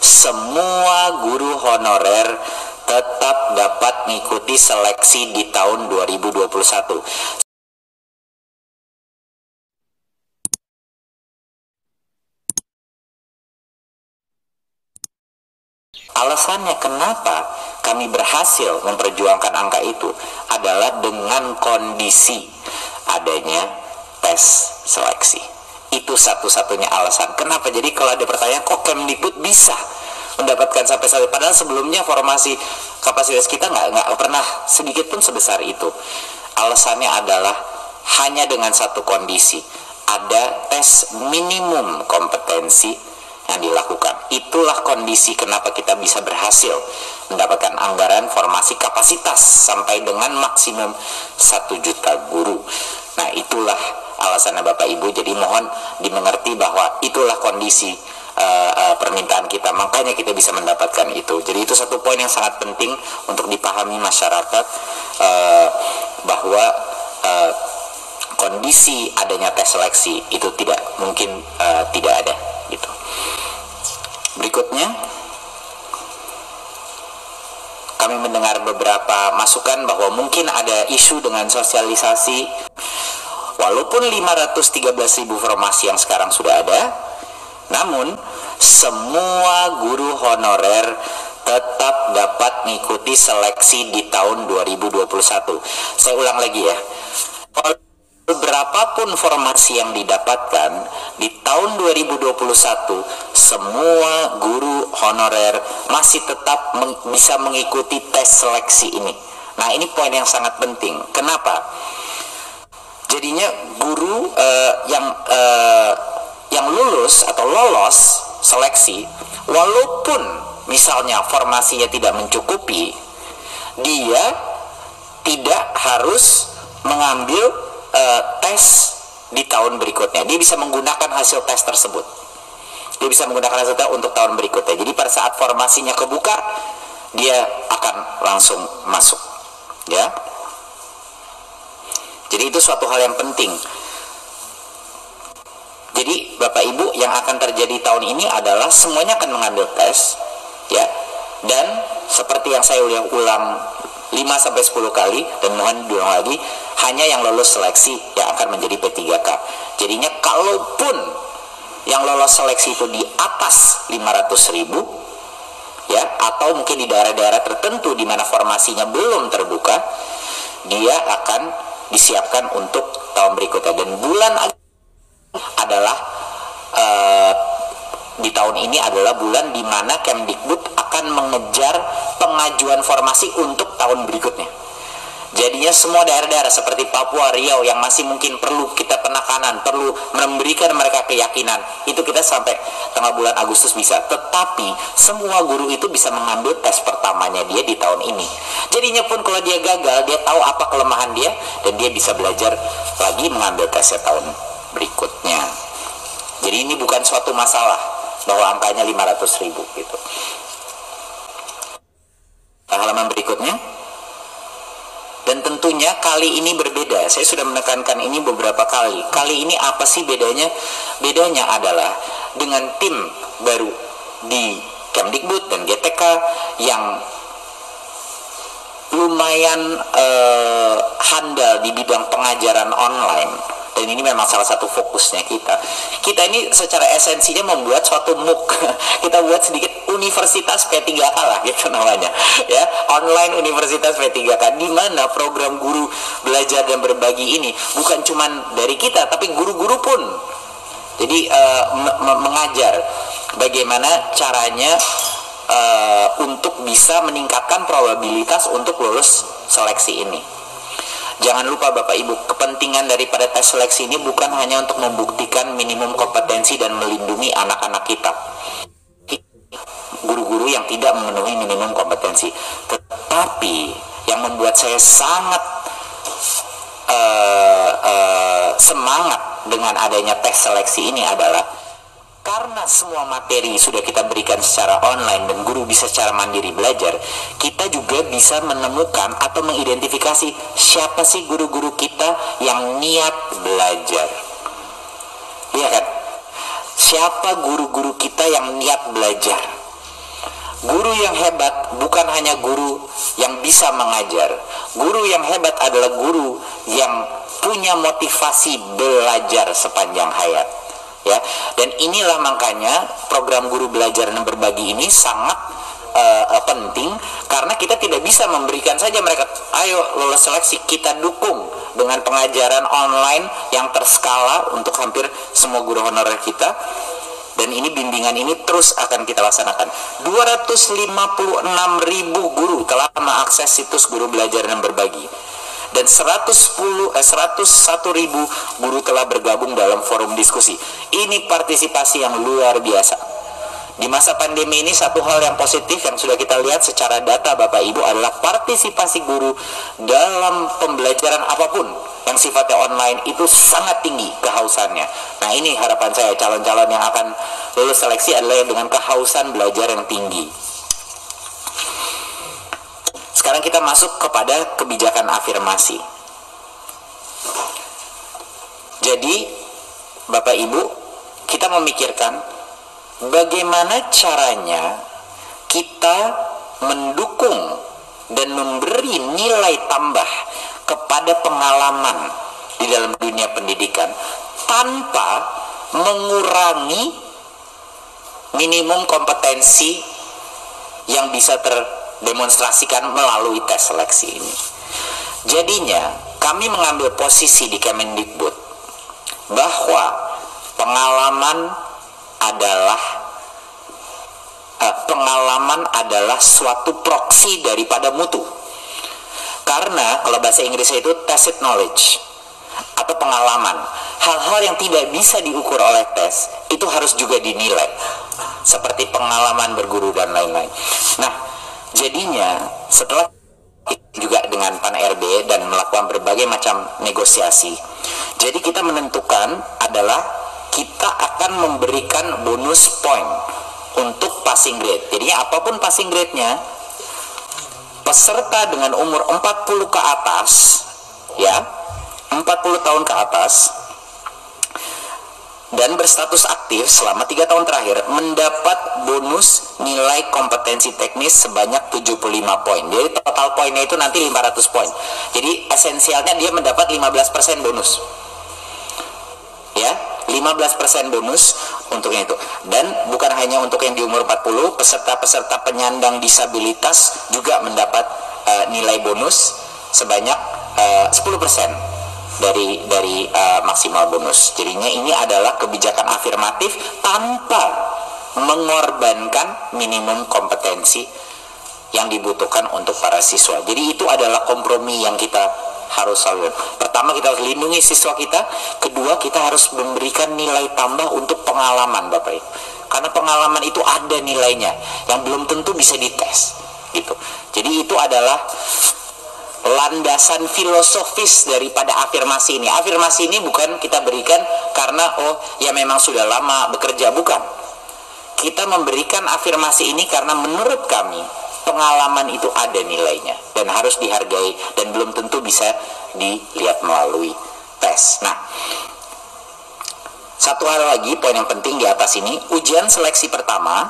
semua guru honorer tetap dapat mengikuti seleksi di tahun 2021. Alasannya kenapa kami berhasil memperjuangkan angka itu adalah dengan kondisi adanya tes seleksi. Itu satu-satunya alasan. Kenapa? Jadi kalau ada pertanyaan, kok Kemdikbud bisa mendapatkan sampai saat ini? Padahal sebelumnya formasi kapasitas kita nggak pernah sedikit pun sebesar itu. Alasannya adalah hanya dengan satu kondisi, ada tes minimum kompetensi yang dilakukan. Itulah kondisi kenapa kita bisa berhasil mendapatkan anggaran formasi kapasitas sampai dengan maksimum 1 juta guru. Nah, itulah alasannya Bapak Ibu. Jadi mohon dimengerti bahwa itulah kondisi permintaan kita, makanya kita bisa mendapatkan itu. Jadi itu satu poin yang sangat penting untuk dipahami masyarakat, bahwa kondisi adanya tes seleksi itu tidak mungkin tidak ada gitu. Berikutnya, kami mendengar beberapa masukan bahwa mungkin ada isu dengan sosialisasi. Walaupun 513.000 formasi yang sekarang sudah ada, namun semua guru honorer tetap dapat mengikuti seleksi di tahun 2021. Saya ulang lagi ya. Berapapun formasi yang didapatkan di tahun 2021, semua guru honorer masih tetap bisa mengikuti tes seleksi ini. Nah, ini poin yang sangat penting. Kenapa? Jadinya guru yang lulus atau lolos seleksi, walaupun misalnya formasinya tidak mencukupi, dia tidak harus mengambil tes di tahun berikutnya. Dia bisa menggunakan hasil tes tersebut. Dia bisa menggunakan hasil tes untuk tahun berikutnya. Jadi pada saat formasinya kebuka, dia akan langsung masuk. Ya. Jadi itu suatu hal yang penting. Jadi Bapak Ibu, yang akan terjadi tahun ini adalah semuanya akan mengambil tes, ya. Dan seperti yang saya ulang 5-10 kali, dan mohon diulang lagi, hanya yang lolos seleksi yang akan menjadi P3K. Jadinya kalaupun yang lolos seleksi itu di atas 500.000, ya, atau mungkin di daerah-daerah tertentu di mana formasinya belum terbuka, dia akan disiapkan untuk tahun berikutnya. Dan bulan adalah di tahun ini adalah bulan di mana Kemdikbud akan mengejar pengajuan formasi untuk tahun berikutnya. Jadinya semua daerah-daerah seperti Papua, Riau yang masih mungkin perlu kita penekanan, perlu memberikan mereka keyakinan, itu kita sampai tengah bulan Agustus bisa. Tetapi semua guru itu bisa mengambil tes pertamanya dia di tahun ini. Jadinya pun kalau dia gagal, dia tahu apa kelemahan dia, dan dia bisa belajar lagi mengambil tesnya tahun berikutnya. Jadi ini bukan suatu masalah bahwa angkanya 500.000 gitu. Halaman berikutnya. Dan tentunya kali ini berbeda. Saya sudah menekankan ini beberapa kali. Kali ini apa sih bedanya? Bedanya adalah dengan tim baru di Kemdikbud dan GTK yang lumayan handal di bidang pengajaran online. Dan ini memang salah satu fokusnya kita. Kita ini secara esensinya membuat suatu MOOC. Kita buat sedikit Universitas P3K lah gitu namanya. Ya, online Universitas P3K, di mana program guru belajar dan berbagi ini bukan cuman dari kita, tapi guru-guru pun. Jadi mengajar bagaimana caranya untuk bisa meningkatkan probabilitas untuk lulus seleksi ini. Jangan lupa Bapak Ibu, kepentingan daripada tes seleksi ini bukan hanya untuk membuktikan minimum kompetensi dan melindungi anak-anak kita, guru-guru yang tidak memenuhi minimum kompetensi. Tetapi yang membuat saya sangat semangat dengan adanya tes seleksi ini adalah karena semua materi sudah kita berikan secara online dan guru bisa secara mandiri belajar, kita juga bisa menemukan atau mengidentifikasi siapa sih guru-guru kita yang niat belajar. Iya kan? Siapa guru-guru kita yang niat belajar? Guru yang hebat bukan hanya guru yang bisa mengajar. Guru yang hebat adalah guru yang punya motivasi belajar sepanjang hayat. Ya, dan inilah makanya program guru belajar dan berbagi ini sangat penting, karena kita tidak bisa memberikan saja mereka ayo lolos seleksi, kita dukung dengan pengajaran online yang terskala untuk hampir semua guru honorer kita. Dan ini bimbingan ini terus akan kita laksanakan. 256.000 guru telah mengakses situs guru belajar dan berbagi, dan 101.000 guru telah bergabung dalam forum diskusi. Ini partisipasi yang luar biasa. Di masa pandemi ini, satu hal yang positif yang sudah kita lihat secara data Bapak Ibu adalah partisipasi guru dalam pembelajaran apapun yang sifatnya online itu sangat tinggi kehausannya. Nah, ini harapan saya, calon-calon yang akan lulus seleksi adalah yang dengan kehausan belajar yang tinggi. Sekarang kita masuk kepada kebijakan afirmasi. Jadi Bapak Ibu, kita memikirkan bagaimana caranya kita mendukung dan memberi nilai tambah kepada pengalaman di dalam dunia pendidikan tanpa mengurangi minimum kompetensi yang bisa terdemonstrasikan melalui tes seleksi ini. Jadinya kami mengambil posisi di Kemendikbud bahwa pengalaman adalah suatu proksi daripada mutu. Karena kalau bahasa Inggrisnya itu tacit knowledge atau pengalaman. Hal-hal yang tidak bisa diukur oleh tes itu harus juga dinilai, seperti pengalaman berguru dan lain-lain. Nah, jadinya setelah juga dengan Pan RB dan melakukan berbagai macam negosiasi, jadi kita menentukan adalah kita akan memberikan bonus point untuk passing grade. Jadinya apapun passing grade-nya, peserta dengan umur 40 ke atas, ya, 40 tahun ke atas dan berstatus aktif selama 3 tahun terakhir mendapat bonus nilai kompetensi teknis sebanyak 75 poin. Jadi total poinnya itu nanti 500 poin. Jadi esensialnya dia mendapat 15% bonus. Ya, 15% bonus untuk itu. Dan bukan hanya untuk yang di umur 40, peserta-peserta penyandang disabilitas juga mendapat nilai bonus sebanyak 10% dari maksimal bonus. Jadinya ini adalah kebijakan afirmatif tanpa mengorbankan minimum kompetensi yang dibutuhkan untuk para siswa. Jadi itu adalah kompromi yang kita harus selalu. Pertama, kita harus lindungi siswa kita. Kedua, kita harus memberikan nilai tambah untuk pengalaman, Bapak Ibu. Karena pengalaman itu ada nilainya yang belum tentu bisa dites, gitu. Jadi itu adalah landasan filosofis daripada afirmasi ini. Afirmasi ini bukan kita berikan karena oh ya memang sudah lama bekerja, bukan. Kita memberikan afirmasi ini karena menurut kami pengalaman itu ada nilainya dan harus dihargai dan belum tentu bisa dilihat melalui tes. Nah, satu hal lagi, poin yang penting di atas ini, ujian seleksi pertama,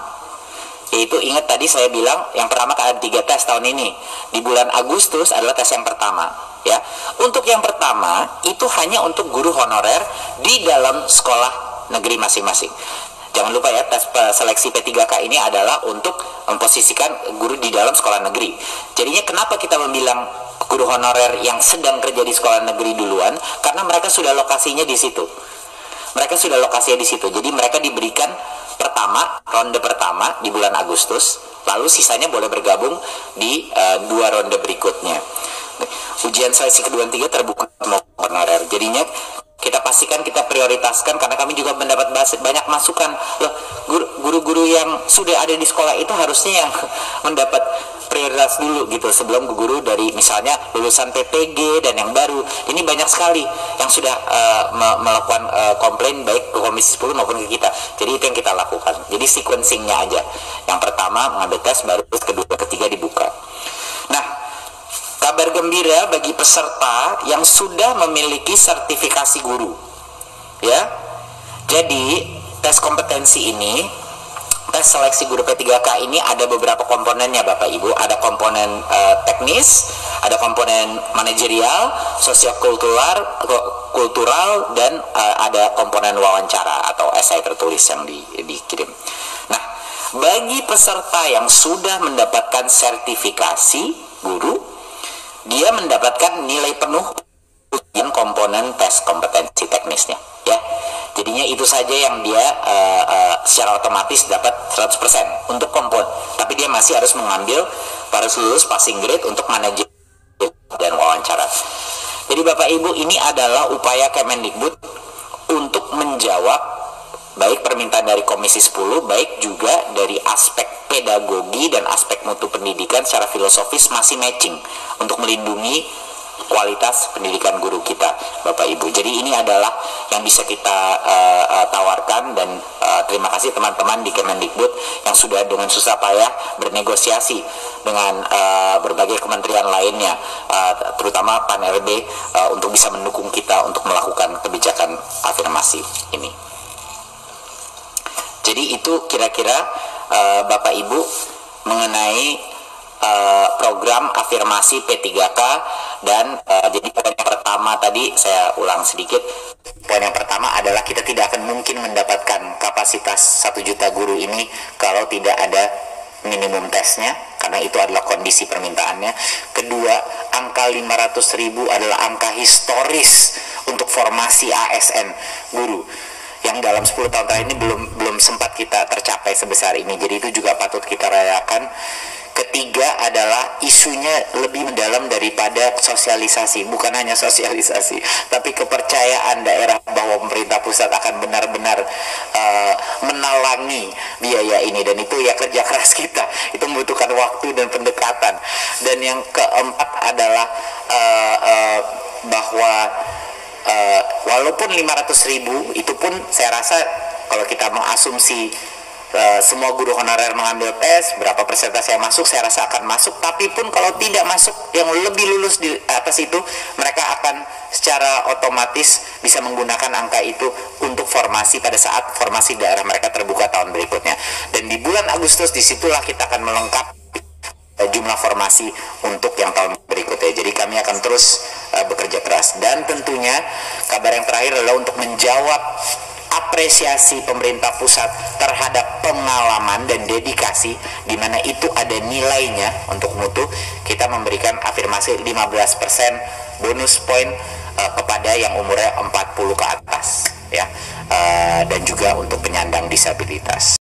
yaitu ingat tadi saya bilang yang pertama ada 3 tes tahun ini. Di bulan Agustus adalah tes yang pertama, ya. Untuk yang pertama itu hanya untuk guru honorer di dalam sekolah negeri masing-masing. Jangan lupa ya, tes seleksi P3K ini adalah untuk memposisikan guru di dalam sekolah negeri. Jadinya kenapa kita membilang guru honorer yang sedang kerja di sekolah negeri duluan? Karena mereka sudah lokasinya di situ. Mereka sudah lokasinya di situ. Jadi mereka diberikan ronde pertama di bulan Agustus, lalu sisanya boleh bergabung di 2 ronde berikutnya. Ujian seleksi kedua dan 3 terbuka semua honorer. Jadinya kita pastikan kita prioritaskan, karena kami juga mendapat banyak masukan. Loh, guru-guru yang sudah ada di sekolah itu harusnya yang mendapat prioritas dulu gitu, sebelum guru dari misalnya lulusan PPG dan yang baru. Ini banyak sekali yang sudah melakukan komplain baik ke Komisi 10 maupun ke kita. Jadi itu yang kita lakukan. Jadi sequencingnya aja. Yang pertama mengambil tes, baru kedua, ketiga dibuka. Nah, kabar gembira bagi peserta yang sudah memiliki sertifikasi guru, ya. Jadi tes kompetensi ini tes seleksi guru P3K ini ada beberapa komponennya Bapak Ibu. Ada komponen teknis, ada komponen manajerial, sosiokultural, dan ada komponen wawancara atau esai tertulis yang dikirim. Nah, bagi peserta yang sudah mendapatkan sertifikasi guru, dia mendapatkan nilai penuh ujian komponen tes kompetensi teknisnya, ya. Jadinya itu saja yang dia secara otomatis dapat 100% untuk komponen. Tapi dia masih harus mengambil, harus lulus passing grade untuk manajemen dan wawancara. Jadi Bapak Ibu, ini adalah upaya Kemendikbud untuk menjawab baik permintaan dari Komisi 10, baik juga dari aspek pedagogi dan aspek mutu pendidikan secara filosofis masih matching untuk melindungi kualitas pendidikan guru kita Bapak Ibu. Jadi ini adalah yang bisa kita tawarkan, dan terima kasih teman-teman di Kemendikbud yang sudah dengan susah payah bernegosiasi dengan berbagai kementerian lainnya, terutama Pan RB, untuk bisa mendukung kita untuk melakukan kebijakan afirmasi ini. Jadi itu kira-kira Bapak Ibu mengenai program afirmasi P3K. Dan jadi poin yang pertama tadi saya ulang sedikit. Poin yang pertama adalah kita tidak akan mungkin mendapatkan kapasitas 1 juta guru ini kalau tidak ada minimum tesnya, karena itu adalah kondisi permintaannya. Kedua, angka 500.000 adalah angka historis untuk formasi ASN guru yang dalam 10 tahun terakhir ini belum sempat kita tercapai sebesar ini. Jadi itu juga patut kita rayakan. Ketiga adalah isunya lebih mendalam daripada sosialisasi. Bukan hanya sosialisasi, tapi kepercayaan daerah bahwa pemerintah pusat akan benar-benar menalangi biaya ini. Dan itu ya kerja keras kita. Itu membutuhkan waktu dan pendekatan. Dan yang keempat adalah bahwa walaupun 500.000 itu pun saya rasa kalau kita mengasumsi semua guru honorer mengambil tes, berapa persentase yang masuk, saya rasa akan masuk. Tapi pun kalau tidak masuk, yang lebih lulus di atas itu, mereka akan secara otomatis bisa menggunakan angka itu untuk formasi pada saat formasi daerah mereka terbuka tahun berikutnya. Dan di bulan Agustus disitulah kita akan melengkapi jumlah formasi untuk yang tahun berikutnya. Jadi kami akan terus bekerja keras. Dan tentunya kabar yang terakhir adalah untuk menjawab apresiasi pemerintah pusat terhadap pengalaman dan dedikasi, di mana itu ada nilainya untuk mutu. Kita memberikan afirmasi 15% bonus poin kepada yang umurnya 40 ke atas, ya, dan juga untuk penyandang disabilitas.